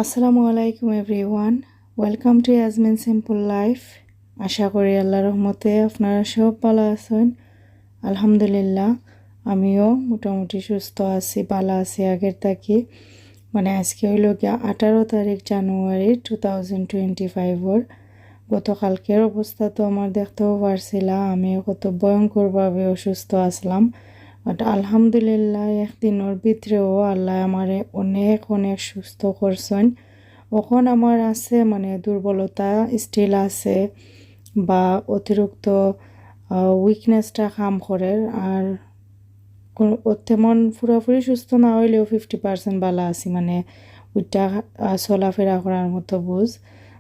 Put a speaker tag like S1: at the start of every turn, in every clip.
S1: আসসালামু আলাইকুম everyone, welcome to Yasmin simple life. আশা করি আল্লাহর রহমতে আপনারা সব ভালো আছেন। আলহামদুলিল্লাহ, আমিও মোটামুটি সুস্থ আছি, ভালো আছি আগের থাকি। আজকে হইল গিয়া 18 তারিখ জানুয়ারি 2025। গতকালকের অবস্থা তো আমার দেখতেও পারছিলাম, আমিও কত ভয়ঙ্করভাবে অসুস্থ আসলাম। বাট আলহামদুলিল্লাহ একদিনের ভিতরেও আল্লাহ আমারে অনেক অনেক সুস্থ করছেন। এখন আমার আছে দুর্বলতা স্টিল আছে, বা অতিরিক্ত উইকনেসটা কাম করে। আর তেমন পুরোপুরি সুস্থ না হইলেও 50% ভালো আছি, ওইটা চলাফেরা করার মতো বুঝ।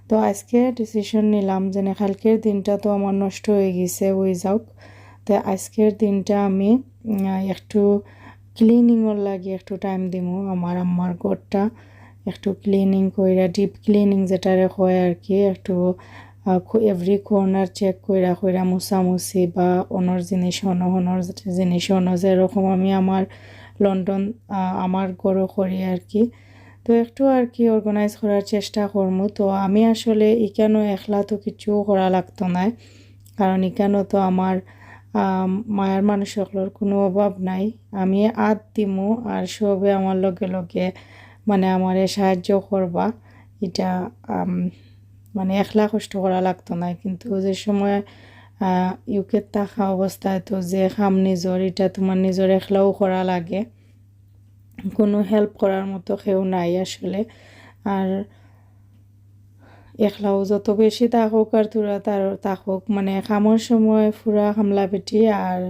S1: তো আজকে ডিসিশন নিলাম যে কালকের দিনটা তো আমার নষ্ট হয়ে গেছে, ওই যাওক। তো আজকের দিনটা আমি একটু ক্লিনিংয়ের লাগে একটু টাইম দিব। আমার আম্মার ঘরটা একটু ক্লিনিং কইরা, ডিপ ক্লিনিং যেটারে হয় আর কি, একটু এভরি কর্নার চেক কইরা মুছামুছি, বা অনর জিনিস অনর জিনিস যেরকম আমি আমার লন্ডন আমার ঘরও করি আর কি। তো একটু আর কি অর্গানাইজ করার চেষ্টা করবো। তো আমি আসলে ইকানো একলা তো কিছু করা লাগতো না, কারণ ইকানো তো আমার মায়ের মানুষগুলোর কোনো অভাব নাই। আমি আদ দিমু আর সবে আমার লগে লগে আমারে সাহায্য করবা। এটা একলা কষ্ট করা লাগতো না। কিন্তু যে সময় ইউকে থাকা অবস্থায় তো যে কাম নিজর, এটা তোমার নিজর একলাও করা লাগে, কোনো হেল্প করার মতো কেউ নাই আসলে। আর একলাও যত বেশি থাকুক আর তোরা তার থাকুক, কামর সময় পুরা হামলা পেটি, আর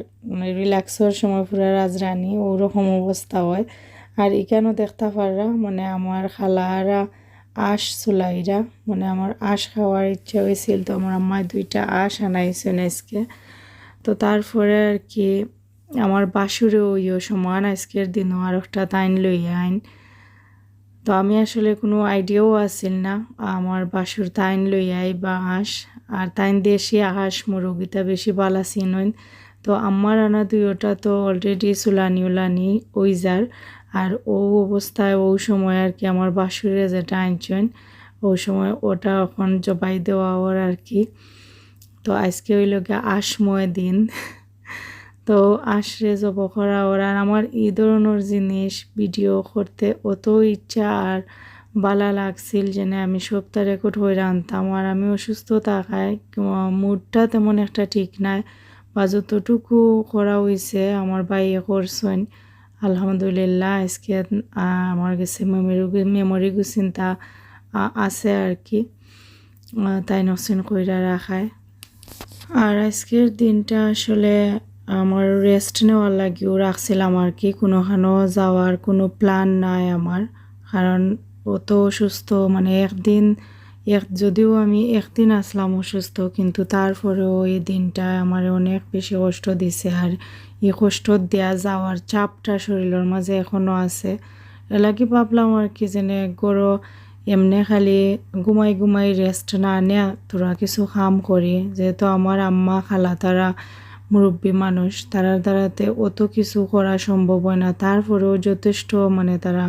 S1: রিল্যাক্সের সময় পুরা রাজরানী, ওরকম অবস্থা হয়। আর এখানেও দেখতে পাররা আমার খালারা আঁশ চুলাইরা, আমার আঁশ খাওয়ার ইচ্ছা হয়েছিল। তো আমার আম্মায় 2টা আঁশ আনাইছেন আজকে। তো তারপরে আর কি আমার বাসুরেও ইয়ে সমান আজকের দিনও আর একটা তাইন লইয়া আইন। তো আমি আসলে কোনো আইডিয়াও আসিল না আমার বাসুর তাইন লইয়াই বা হাঁস। আর তাইন দেশি হাঁস মুরগিটা বেশি বালা চিনইন। তো আমার আনা দুইটা তো অলরেডি চুলানি ওই যার। আর ও অবস্থায় ও সময় আর কি আমার বাসুরে যেটা আনছেন, ওই সময় ওটা এখন জবাই দেওয়া ওর আর কি। তো আজকে হইল গিয়ে আসময় দিন। তো আশরে জব করা ওর। আর আমার এই ধরনের জিনিস ভিডিও করতে অত ইচ্ছা আর বালা লাগছিল যে আমি সপ্তাহ রেকর্ড হয়ে আনতাম। আর আমি অসুস্থ থাকায় মুডটা তেমন একটা ঠিক নাই, বা যতটুকু করা হয়েছে আমার বাইয়ে করছেন আলহামদুলিল্লাহ। আজকে আমার কাছে মেমোরি গুছিনতা আছে আর কি, তাই নসিন কইরা রাখায়। আর আজকের দিনটা আসলে আমার রেস্ট নেওয়ার লাগিও রাখছিলাম আর কি। কোনোখানো যাওয়ার কোনো প্ল্যান নাই আমার, কারণ অত অসুস্থ যদিও আমি একদিন আসলাম অসুস্থ, কিন্তু তারপরেও এই দিনটা আমার অনেক বেশি কষ্ট দিছে। আর এই কষ্ট দেয়া যাওয়ার চাপটা শরীরের মাঝে এখনও আছে। এলাকি ভাবলাম আর কি যেনে গরো এমনি খালি ঘুমাই রেস্ট না নেয়া, তোরা কিছু কাম করি। যেহেতু আমার আম্মা খালা তারা মুরব্বী মানুষ, তারার দ্বারাতে অত কিছু করা সম্ভব হয় না। তারপরেও যথেষ্ট তারা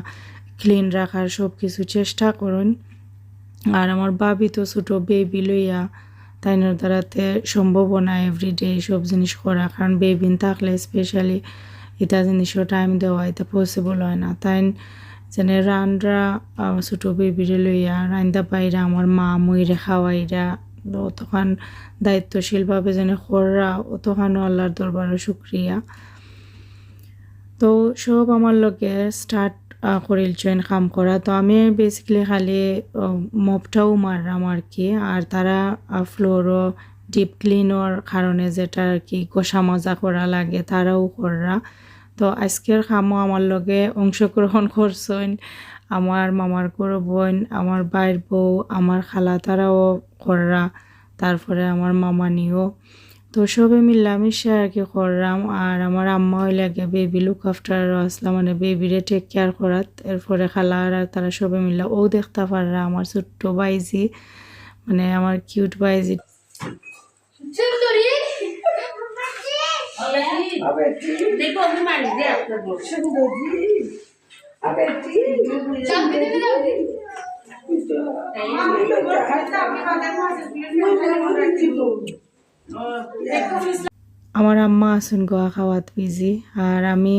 S1: ক্লিন রাখার সব কিছু চেষ্টা করুন। আর আমার বাবি তো ছোটো বেবি লইয়া, তাইনের দ্বারাতে সম্ভব না এভরিডে সব জিনিস করা, কারণ বেবিন থাকলে স্পেশালি এটা জিনিসও টাইম দেওয়া এটা পসিবল হয় না। তাই যেন রানরা ছোটো বেবিরে লইয়া রান্দা পাইরা আমার মা মইরে খাওয়াইরা অতখান দায়িত্বশীলভাবে যেন খররা, অতখানও আল্লাহর দরবারে শুক্রিয়া। তো সব আমার লগে স্টার্ট করিলছেন কাম করা। তো আমি বেসিক্যালি খালি মপটাও মারলাম আর কি। আর তারা ফ্লোরও ডিপ ক্লিনর কারণে যেটা আর কি কষা মজা করা লাগে তারাও কররা। তো আজকের কামও আমার লগে অংশগ্রহণ করছেন আমার মামার গরু বোন, আমার বাইর বউ, আমার খালা তারাও কররা, তারপরে আমার মামানিও। তো সবে মিলামিশা আর কি করলাম। আর আমার আম্মা হইলে আগে বেবি লুক আফটার আসলাম, বেবিরে টেক কেয়ার করাত। এরপরে খালা আর তারা সবে মিললা ও দেখতে পাররা আমার ছোট্ট বাইজি, আমার কিউট বাইজি। আমার আম্মা আছেন গোয়া খাওয়াত বিজি আর আমি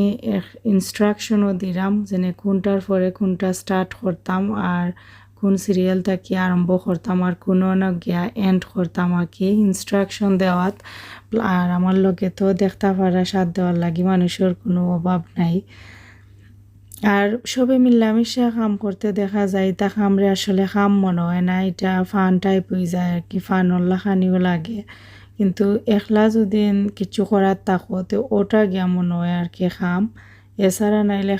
S1: ইনস্ট্রাকশনও দিলাম যে কোনটার পরে কোনটা স্টার্ট করতাম আর কোন সিরিয়াল থেকে আরম্ভ করতাম আর কোন না গিয়া এন্ড করতাম আর কি ইনস্ট্রাকশন দেওয়াত আর আমার লোকে তো দেখতে পারা সাথ দেওয়ার লাগি মানুষের কোনো অভাব নাই আর সবে মিলামিশা কাম করতে দেখা যায় তা কামরে আসলে কাম মনে হয় না এটা ফান টাইপ হয়ে যায় আর কি ফান খানিও লাগে কিন্তু একলা যদি কিছু করার থাকো তো ওটা গিয়া মনে হয় আর কি খাম এছাড়া নাইলে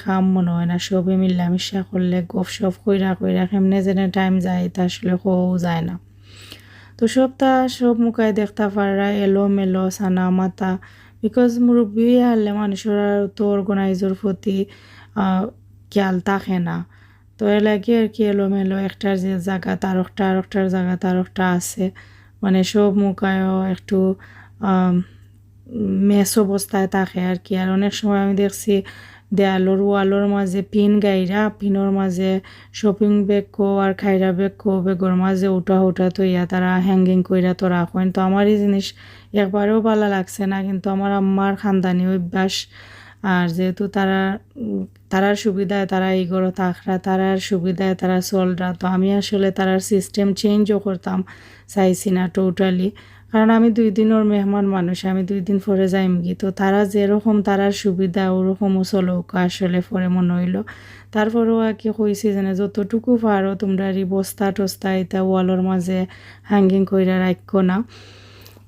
S1: খাম মনে হয় না সবে মিলামিশা করলে গপ সপ কইরা কইরা কেমনে যেন টাইম যায় তা আসলে হও যায় না তো সব মুখায় দেখতে পারা এলো মেলো সানা মাতা বিকজ মুরব্বী হারলে মানুষের তো অর্গানাইজের প্রতি খেয়াল থাকে না তো এর লাগে আর কি এলোমেলো একটার যে জায়গা আরেকটার জায়গা তারকটা আছে মানে সব মুখায়ও একটু মেস অবস্থায় থাকে আর কি আর অনেক সময় আমি দেখছি দেয়ালোর ওয়ালোর মাঝে পিন গাইরা পিনোর মাঝে শপিং ব্যাগ কো আর খাইরা ব্যাগ কো বেগর মাঝে উঠা তৈয়া তারা হ্যাঙ্গিং কইরা তো রাখেন তো আমার এই জিনিস একবারেও ভালো লাগছে না কিন্তু আমার আম্মার খানদানি অভ্যাস আর যেহেতু তারার সুবিধায় তারা এই গড়ো থাকরা তারার সুবিধায় তারা চলরা তো আমি আসলে তারার সিস্টেম চেঞ্জও করতাম চাইছি না টোটালি কারণ আমি 2 দিনের মেহমান মানুষ আমি 2 দিন পরে যাইম কি তো তারা যেরকম তারার সুবিধা ওরকমও চলুক আসলে পরে মনে হইলো তারপরেও আর কি কইছি যে যতটুকু পারো তোমরা বস্তা টস্তা এটা ওয়ালের মাঝে হ্যাঙ্গিং কইরা রাখো না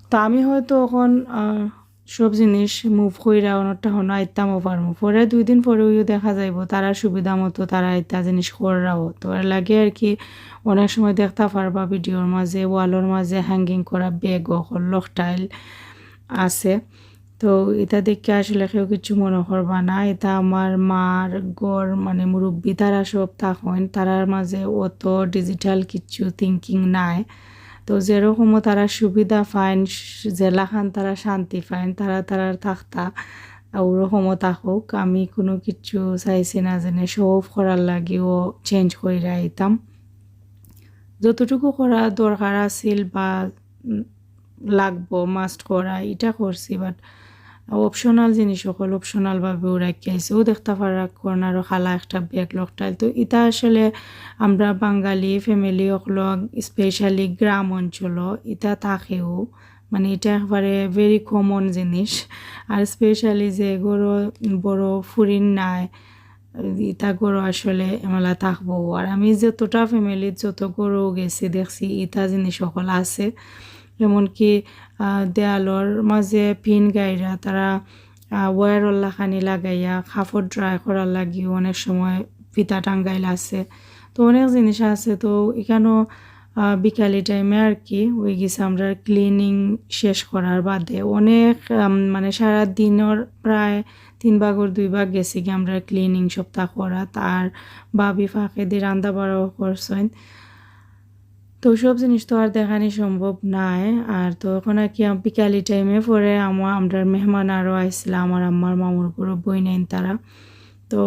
S1: তো আমি হয়তো এখন সব জিনিস মুভ কইরা অনেকটা হনো আইতামও পারবো পরে 2 দিন পরেও দেখা যাইব তারা সুবিধা মতো তারা আইতা জিনিস কররাও তো এর লাগে আর কি অনেক সময় দেখতে পারবা ভিডিওর মাঝে ওয়ালের মাঝে হ্যাঙ্গিং করা ব্যাগ হল্লক টাইল আছে তো এটা দেখে আসলে কেউ কিছু মনে করবা না এটা আমার মার গড় মানে মুরব্বী তারা সব থাকেন তারার মাঝে অত ডিজিটাল কিছু থিঙ্কিং নাই তো যেরকমও তারা সুবিধা পাইন জেলাখান তারা শান্তি পাইন তারা থাকতা ওরকমও থাকুক আমি কোনো কিছু চাইছি না যেন সব করার লাগিও চেঞ্জ করে আইতাম যতটুকু করা দরকার আছিল বা লাগবো মাস্ট করা এটা করছি বাট অপশনাল জিনিস সকল অপশনালভাবেও রাখিয়াছি ও দেখতে পারা কর্নারও খালা একটা ব্যাগ লকটাইল তো এটা আসলে আমরা বাঙালি ফ্যামিলি সকল স্পেশালি গ্রাম অঞ্চল এটা থাকেও মানে এটা একবারে ভেরি কমন জিনিস আর স্পেশালি যে গরু বড় ফুরিন নাই ইটা গরু আসলে এমেলা থাকবো আর আমি যতটা ফ্যামিলির যত গরু গেছি দেখছি ইটা জিনিস সকল আছে এমনকি দেয়ালর মাঝে পিন গাইরা তারা ওয়ারল্লা খানি লাগাইয়া কাপড় ড্রাই করার লাগি অনেক সময় ফিতা টাঙ্গাইল আছে তো অনেক জিনিস আছে তো এখানেও বিকালি টাইমে আর কি ওই গেছে আমরা ক্লিনিং শেষ করার বাদে অনেক মানে সারা দিনের প্রায় 3 ভাগের 2 ভাগ গেছি কি আমরা ক্লিনিং সপ্তাহ করা তার বাবি ফাঁকে দিয়ে রান্না বাড়াও করছেন তো সব জিনিস তো আর দেখানি সম্ভব নাই আর তো এখন আর কি বিকালি টাইমে পরে আমরা মেহমান আরও আইছিল আমার আম্মার মামুর পুরো বই নেন তারা তো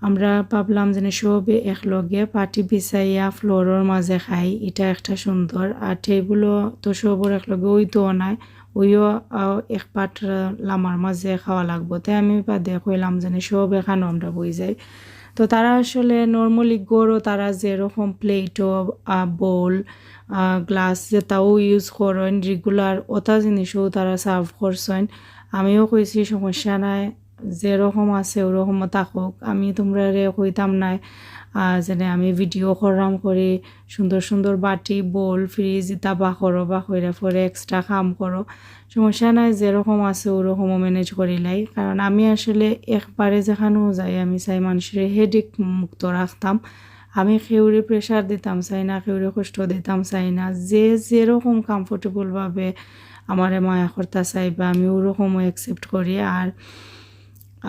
S1: আমরা ভাবলাম যে সবে একলগে পাটি বিছাইয়া ফ্লোরের মাঝে খাই এটা একটা সুন্দর আর টেবিলও তো সবর একলগে ওই তো নাই ওইও এক পাট লামার মাঝে খাওয়া লাগবো তাই আমি বাদে কইলাম যে সব এখানে আমরা বই যাই তো তারা আসলে নর্মালি গড়ও তারা যেরকম প্লেটও বোল গ্লাস যেটাও ইউজ করেন রেগুলার ওটা জিনিসও তারা সার্ভ করছেন আমিও কইছি সমস্যা নাই যেরকম আছে ওরকম থাকুক আমি তোমরা কইতাম নাই যেন আমি ভিডিও করলাম করে সুন্দর সুন্দর বাটি বোল ফ্রিজ ইতা বা কইরা পরে এক্সট্রা কাম করো সমস্যা নাই যেরকম আছে ওরকমও ম্যানেজ করিলাই কারণ আমি আসলে একবারে যেখানেও যাই আমি চাই মানুষের হেডেক মুক্ত রাখতাম আমি কেউরে প্রেশার দিতাম চাই না কেউরে কষ্ট দিতাম চাই না যে যেরকম কমফোর্টেবলভাবে আমারে মায়া করতে চাইবে আমি ওরকমও অ্যাকসেপ্ট করি আর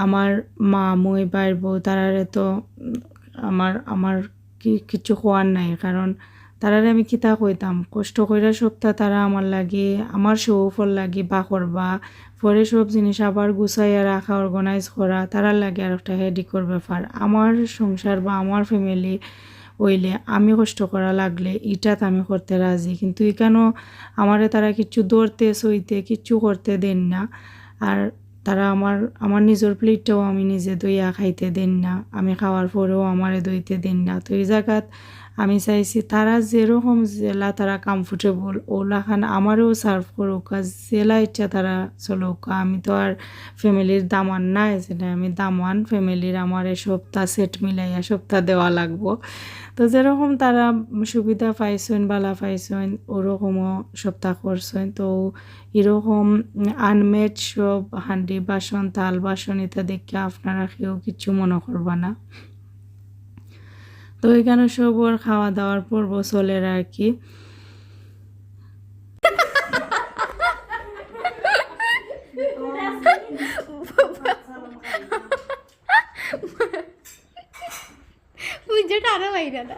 S1: আমার মা মই বাইর বউ তারারে তো আমার কিছু খোয়ার নাই কারণ তারারে আমি কিতা কইতাম কষ্ট কইরা সপ্তাহ তারা আমার লাগে আমার সৌফল লাগে বা করবা পরে সব জিনিস আবার গুছাইয়া রাখা অর্গানাইজ করা তারার লাগে আর একটা হেডিকর ব্যাপার আমার সংসার বা আমার ফ্যামিলি হইলে আমি কষ্ট করা লাগলে এটাত আমি করতে রাজি, কিন্তু এখানেও আমারে তারা কিচ্ছু ধরতে সইতে কিচ্ছু করতে দেন না। আর তারা আমার নিজের প্লেটটাও আমি নিজে দইয়া খাইতে দেন না, আমি খাওয়ার পরেও আমারে দইতে দেন না। তো এই জায়গাত আমি চাইছি তারা যেরকম জেলা তারা কমফোর্টেবল ওলা খান আমারও সার্ভ করুক, আর জেলা ইচ্ছা তারা চলুক। আমি তো আর ফ্যামিলির দামান নাই যে আমি দামান ফ্যামিলির আমার সপ্তাহ সেট মিলাইয়া সপ্তাহ দেওয়া লাগবো। তো যেরকম তারা সুবিধা পাইছেন বালা পাইছেন ওরকমও সপ্তাহ করছেন। তো এরকম আনমেড সব হান্ডি বাসন থাল বাসন এটা দেখে আপনারা কেউ কিছু মনে করবা না। তো এখানে সব ওর খাওয়া দাওয়ার পর্ব চলে আর কি।
S2: বুঝতে আরো বাইরে না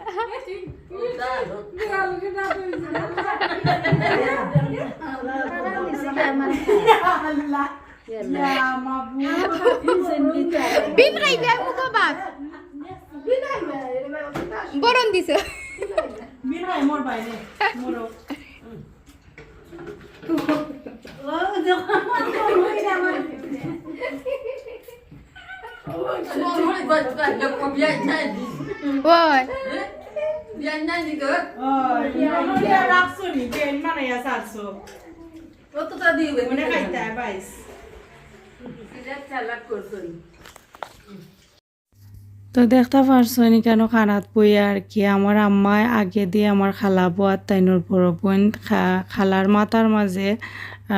S2: বিন খাইবে মুখো বাপ বরণ দিছে
S1: বিন খাই মোর বাইরে মোরো
S2: ওই
S1: রাখছো নি বেন মানে সারছো কতটা দিবে মনে খাইতে 22 এটা চালাক করছনি। তো দেখতে পারছেন কেন খানাত বই আর কি আমার আম্মায় আগে দিয়ে আমার খালা বোয়ার তাইনোর বড় বোন খালার মাথার মাঝে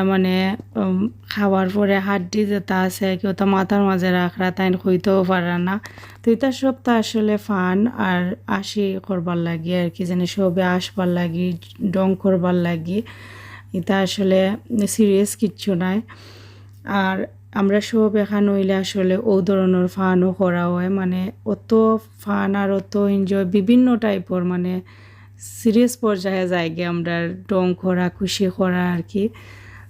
S1: মানে খাওয়ার পরে হাড্ডি যেটা আছে কেউ তো মাথার মাঝে রাখরা তাইন হইতেও পারে না। তো এটা সব তো আসলে ফান আর আসি করবার লাগি আর কি, জানি সবে আসবার লাগি ডং করবার লাগি, এটা আসলে সিরিয়াস কিচ্ছু নাই। আর আমরা সব এখানে হইলে আসলে ও ধরনের ফানও করা হয়, মানে অত ফান আর অত এনজয় বিভিন্ন টাইপের মানে সিরিয়াস পর্যায়ে জায়গায় আমরা ডং করা খুশি করা আর কি।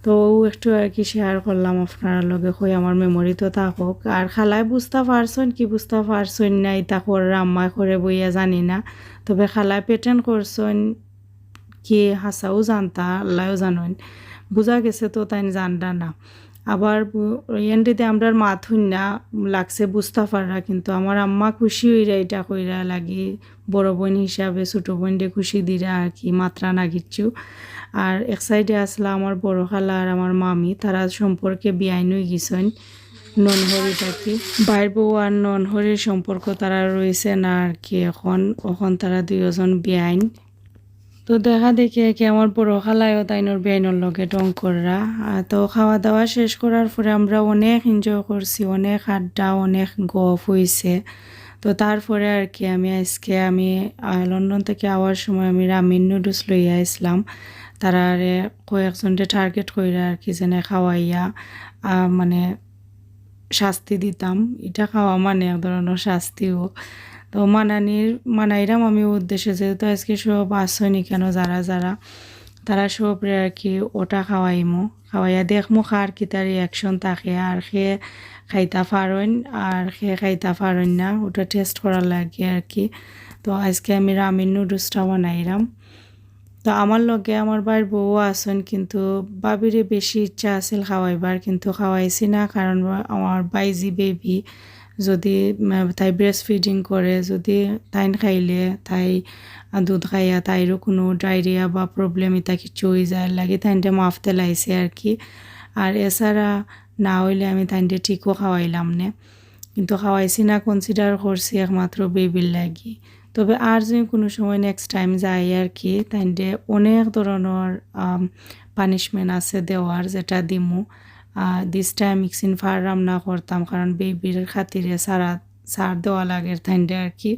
S1: তো একটু আর কি শেয়ার করলাম আপনার লগে হই আমার মেমোরি তো থাকুক। আর খালায় বুঝতে পারছেন কি বুঝতে পারছেন না এটা করে আম্মায় করে বইয়া জানি না, তবে খালায় পেটেন্ট করছেন কি হাসাও জানতা আল্লাহও জানেন, বোঝা গেছে তো তাই জানটা না। আবার এন্ডিতে আমরা মাথুন না লাগছে বুঝতে পারা, কিন্তু আমার আম্মা খুশি হইরা এটা কইরা লাগি বড় বোন হিসাবে ছোটো বোনকে খুশি দিরা আর কি, মাত্রা না কিচ্ছু। আর এক সাইডে আসলা আমার বড় খালা আর আমার মামি, তারা সম্পর্কে বিয়াইন হয়ে গেছেন ননহরি থাকি বাইর বউ আর ননহরির সম্পর্ক তারা রয়েছে না আর কি এখন তারা দুইজন বিয়াইন। তো দেখা দেখি কি আমার বড় খালায়ও তাইনোর বেআইনোর লগে ডং কররা। তো খাওয়া দাওয়া শেষ করার পরে আমরা অনেক এনজয় করছি, অনেক আড্ডা অনেক গপ হয়েছে। তো তারপরে আর কি আমি লন্ডন থেকে আওয়ার সময় আমি রামিন নুডলস লইয়া আসলাম, তারা কয়েকজনকে টার্গেট কইরা আর কি যেন খাওয়াইয়া মানে শাস্তি দিতাম, এটা খাওয়া মানে এক ধরনের শাস্তিও। তো মানাইরাম আমি উদ্দেশ্যে যেহেতু আজকে সব আসনি কেন যারা যারা তারা সব আর কি ওটা খাওয়াইয়া দেখমো খার কি তার রিয়াকশন থাকে, আর খেয়ে খাইতা পারেন আর খেয়ে খাইতা পারেন না ওটা টেস্ট করার লাগে আর কি। তো আজকে আমি রামিন নুডলসটা বানাইলাম। তো আমার লগে আমার বাড়ির বউ আসেন, কিন্তু বাবিরে বেশি ইচ্ছা আছিল খাওয়াইবার, কিন্তু খাওয়াইছি না কারণ আমার বাইজি বেবি যদি তাই ব্রেস্ট ফিডিং করে, যদি তাই খাইলে তাই দুধ খাইয়া তাইরও কোনো ডায়রিয়া বা প্রবলেম এটা কিছু হয়ে যায় লাগে তাইনটা মাফতে লাইছে আর কি। আর এছাড়া না হইলে আমি তাইনটা ঠিকও খাওয়াইলাম না, কিন্তু খাওয়াইছি না কনসিডার করছি একমাত্র বেবির লাগি। তবে আর যদি কোনো সময় নেক্সট টাইম যাই আর কি তাইনটা অনেক ধরনের পানিশমেন্ট আছে দেওয়ার যেটা দিমু। দিস টাইম মিক্সিং ফার রান্না করতাম কারণ বেবির খাতিরে সার দেওয়া লাগে তাইনটা আর কি।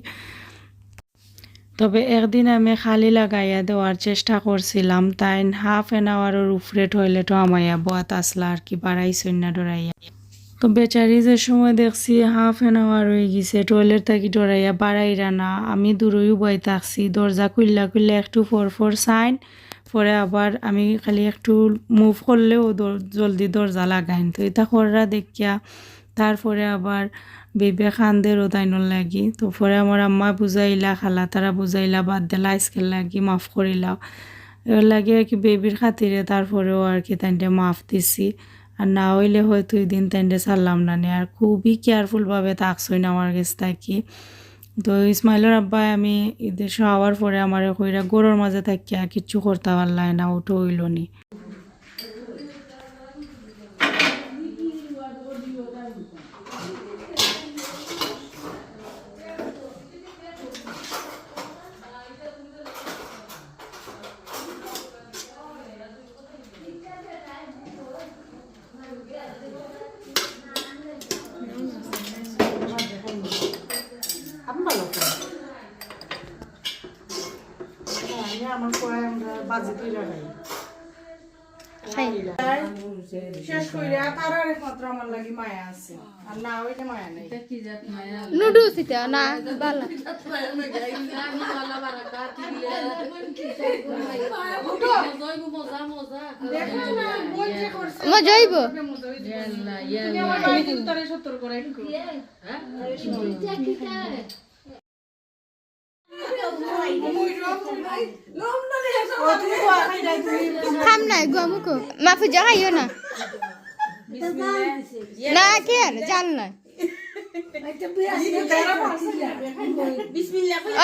S1: তবে একদিন আমি খালি লাগাইয়া দেওয়ার চেষ্টা করছিলাম, তাই হাফ অ্যান আওয়ারের উপরে টয়লেটও আমাইয়া বোয়াত আসলা আর কি, বাড়াইছই না ডরাইয়া। তো বেচারি যে সময় দেখছি হাফ অ্যান আওয়ার হয়ে গেছে টয়লেট থাকি ডরাইয়া বাড়াইরা না, আমি দূরেও বই থাকছি দরজা খুললা একটু ফর সাইন পরে আবার আমি খালি একটু মুভ করলেও জলদি দরজা লাগাইন। তো এটা কররা দেখিয়া তারপরে আবার বেবে খানদেরও তাইনর লাগি তো পরে আমার আম্মা বুঝাইলা খালা তারা বুঝাইলা বাদ দিলা আজকের লাগি মাফ করিলা এর লাগে আর কি বেবির খাতিরে তারপরেও আর কি তাইনটা মাফ দিছি আর না হইলে হয়তো ওই দিন তাইনটা ছাড়লাম না নে আর খুবই কেয়ারফুলভাবে থাকছই না আমার কাছে থাকি তো ইসমাইলের আব্বাই আমি ঈদের হওয়ার পরে আমার কইরা গরুর মাঝে থাকিয়া কিচ্ছু করতে পারলাই না ওটা হইল নি আমার পরে আমরা বাজে তুইলা খাই শেষ কইরা তারার একমাত্র আমার লাগি মায়া আছে আর না হইলে মায়া নাই
S2: নুডলস এটা না বালা মজা হইব খাম নাই গমুকো মাফু জাগাইও না না কে জাল না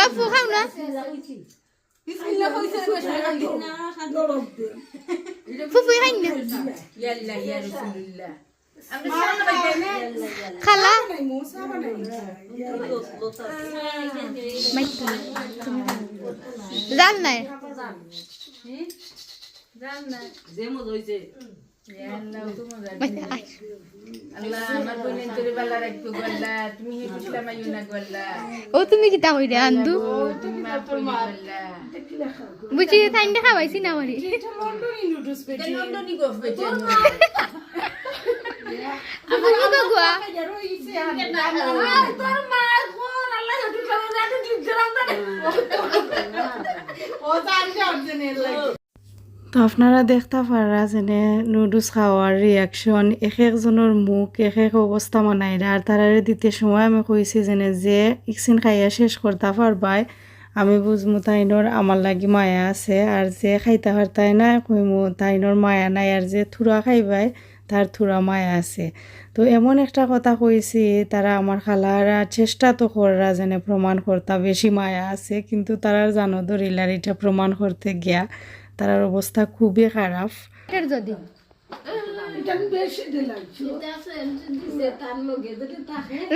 S2: আপু খাও না ফুফু খাই না খালা জাল নাই ও তুমি কিতা কইরে আন্দু বুঝি থাইন্ডা খাওয়াইছি না মারি আমার কি গগুয়া তোর মা কোন আল্লাহ হাতু করে রাখু দিরাম না ও জানি অর্জনের লাগে
S1: তো আপনারা দেখতে পারা যেনে নুডলস খাওয়ার রিয়াকশন এক একজনের মুখ এক এক অবস্থা মানাইরা আর তারারে দিতে সময় আমি কইছি যেনে যে ইকসিন খাইয়া শেষ করতে পারবাই আমি বুঝমু তাইনর আমার লাগি মায়া আছে আর যে খাইতে পারতাই না কইমু তাইনর মায়া নাই আর যে থুরা খাইবাই তার থুরা মায়া আছে তো এমন একটা কথা কইছি তারা আমার খালারা চেষ্টা তো করা যেনে প্রমাণ করতা বেশি মায়া আছে কিন্তু তারা জানো ধরিলার এটা প্রমাণ করতে গিয়া তার অবস্থা খুবই খারাপ
S2: এর যদি
S3: এটা বেশি দিলাইছো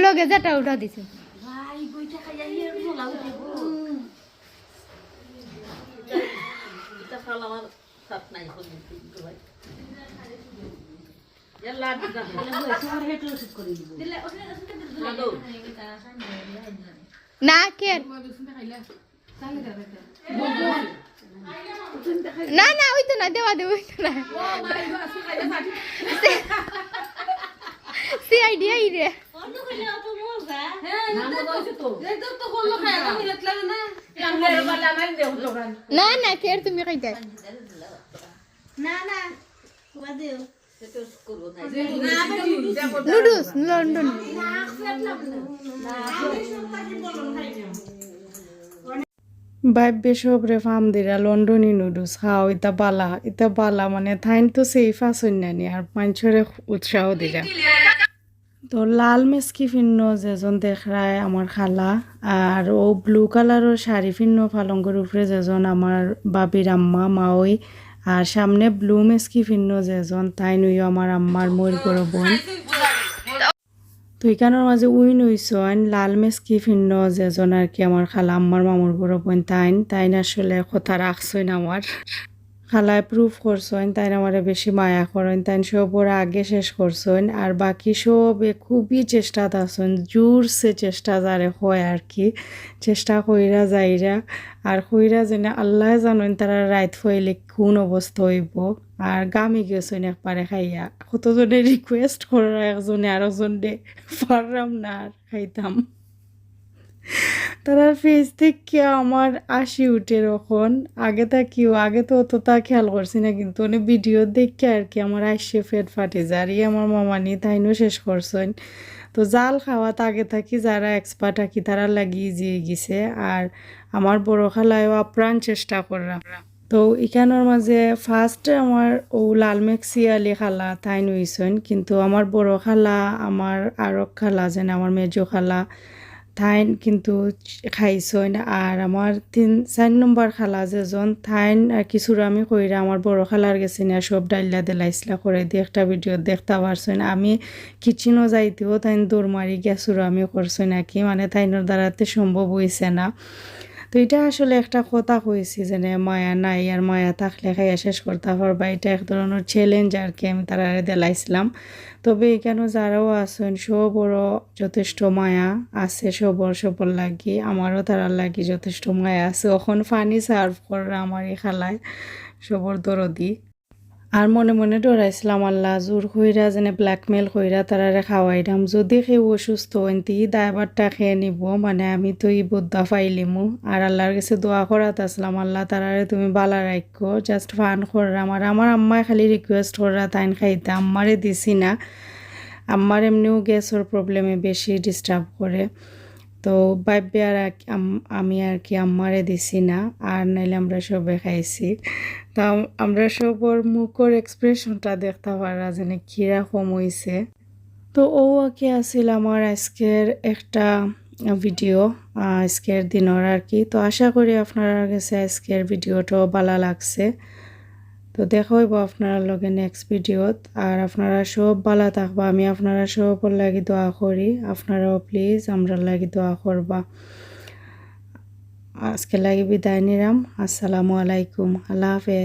S2: লগে যেটা উঠা দিছে
S3: ভাই বইটা খাইয়া ইয়ে বলা উঠিব এটা খালা আমার সাত নাই হল ভাই ইয়াল্লা দিদা তোমার হেটো ওষুধ করে দিব দিলে
S2: না কে না না ওই তো না দেওয়া দেব ওই তো না সি আইডিয়া রে
S3: অন্য কইলে অত মজা হ্যাঁ নাম বলছে তো একদম তো বললো খায় আমি লাগলা না কামলের বালা মাল দেও তো
S2: না না কে তুমি কইতে
S3: না না কোয়া দেও সেটা করব না
S2: নুডলস লন্ডন
S3: না ফেটলাম না আমি সপ্তাহে বললাম খাই
S1: বাইবে সবরে ফার্ম দিরা লন্ডনী নুডলস খাও ইতা বালা মানে থাইন তো সেফ আসুন নানি আর মানুষরে উৎসাহ দিরা তো লাল মেসকি ফিন্ন যেজন দেখরায় আমার খালা আর ও ব্লু কালারের শাড়ি ফিন্ন পালঙ্গের উপরে যেজন আমার বাবির আম্মা মাওই আর সামনে ব্লু মেসকি ফিন্ন যেজন তাই নইও আমার আম্মার ময়ূর বড় বোন তো এখানোর মাঝে উইন হইসন লাল মেসকি ফিন্ন যেজন আর কি আমার খালা আম্মার মামুর বড় বোন তাইন আসলে কথা রাখছইন আমার খালায় প্রুফ করছেন তাই আমার বেশি মায়া করেন তাই সব ওরা আগে শেষ করছেন আর বাকি সবে খুবই চেষ্টা আছেন জোরসে চেষ্টা যারে হয় আর কি চেষ্টা কইরা যাইরা আর কইরা যেন আল্লাহ জানেন তারা রাইত হইলে কোন অবস্থা হইব আর গামি গেছেন একবারে খাইয়া কতজনে রিকোয়েস্ট করার একজনে আর একজনে পারলাম না আর খাইতাম তারার ফেস থেকে আমার হাসি উঠে তখন আগে তো অতটা খেয়াল করছি না, কিন্তু অনেক ভিডিও দেখে আর কি আমার হাসি ফেট ফাটে যায়। আর আমার মামানি তাইনও শেষ করছেন। তো জাল খাওয়াত আগে থাকি যারা এক্সপার্ট আর কি তারা লাগিয়ে দিয়ে গেছে, আর আমার বড় খালায়ও আপ্রাণ চেষ্টা করা। তো এখানোর মাঝে ফার্স্ট আমার ও লাল মেক্সিয়ালি খালা তাই নইছেন, কিন্তু আমার বড় খালা আমার আরক খালা যেন আমার মেজো খালা থাইন কিন্তু খাইছেন। আর আমার 3-4 নম্বর খালা যেজন থাইন আর কি চুরামি কইরা আমার বড় খালার গেছে না সব ডাইলা দেলাইসলা করে দিয়ে একটা ভিডিও দেখতে পারছেন। আমি কিচেনও যাইতেও তাইন দৌড় মারি গিয়া চুরামি করছেন নাকি, মানে তাইনোর দ্বারাতে সম্ভব হয়েছে না। তো এটা আসলে একটা কথা কইছি যে মায়া নাই, আর মায়া থাকলে খাইয়া শেষ করতে পারবা, এটা এক ধরনের চ্যালেঞ্জ আর কি আমি তারা দেলাইছিলাম। তবে এখানে যারাও আছেন সবরও যথেষ্ট মায়া আছে, সবর লাগি আমারও তারার লাগি যথেষ্ট মায়া আছে। এখন পানি সার্ভ করে আমার এই খালায় সবর দরদি। আর মনে মনে ডরাইছিলাম আল্লাহ জোর কইরা যেন ব্ল্যাকমেল কইরা তারারে খাওয়াইলাম, যদি কেউ অসুস্থ হইন তি দায়বারটা খেয়ে নিব, মানে আমি তো ই বুদ্ধা ফাইলিমু। আর আল্লাহর কাছে দোয়া করাত আসলাম আল্লাহ তারারে তুমি বালা রাখো, জাস্ট ফান করলাম। আর আমার আম্মায় খালি রিকোয়েস্ট করা তাইন খাইতে, আম্মারে দিছি না। আম্মার এমনিও গ্যাসের প্রবলেমে বেশি ডিস্টার্ব করে, তো ভাববে আর আমি আর কি আম্মারে দিছি না, আর নাইলে আমরা সবে খাইছি। তা আমরা সবর মুখের এক্সপ্রেশনটা দেখতে পারা যেন কিরকম হইছে। তো ও কি আছিল আমার আজকের একটা ভিডিও আজকের দিনের আর কি। তো আশা করি আপনারা কাছে আজকের ভিডিওটাও ভালো লাগছে। তো দেখা হইব আপনারা লগে নেক্সট ভিডিওত। আর আপনারা সব ভালো থাকবা, আমি আপনারা সবর লাগি দোয়া করি, আপনারাও প্লিজ আমরা লাগি দোয়া করবা। আজকে লাগি বিদায় নিলাম। আসসালামু আলাইকুম, আল্লাহ হাফেজ।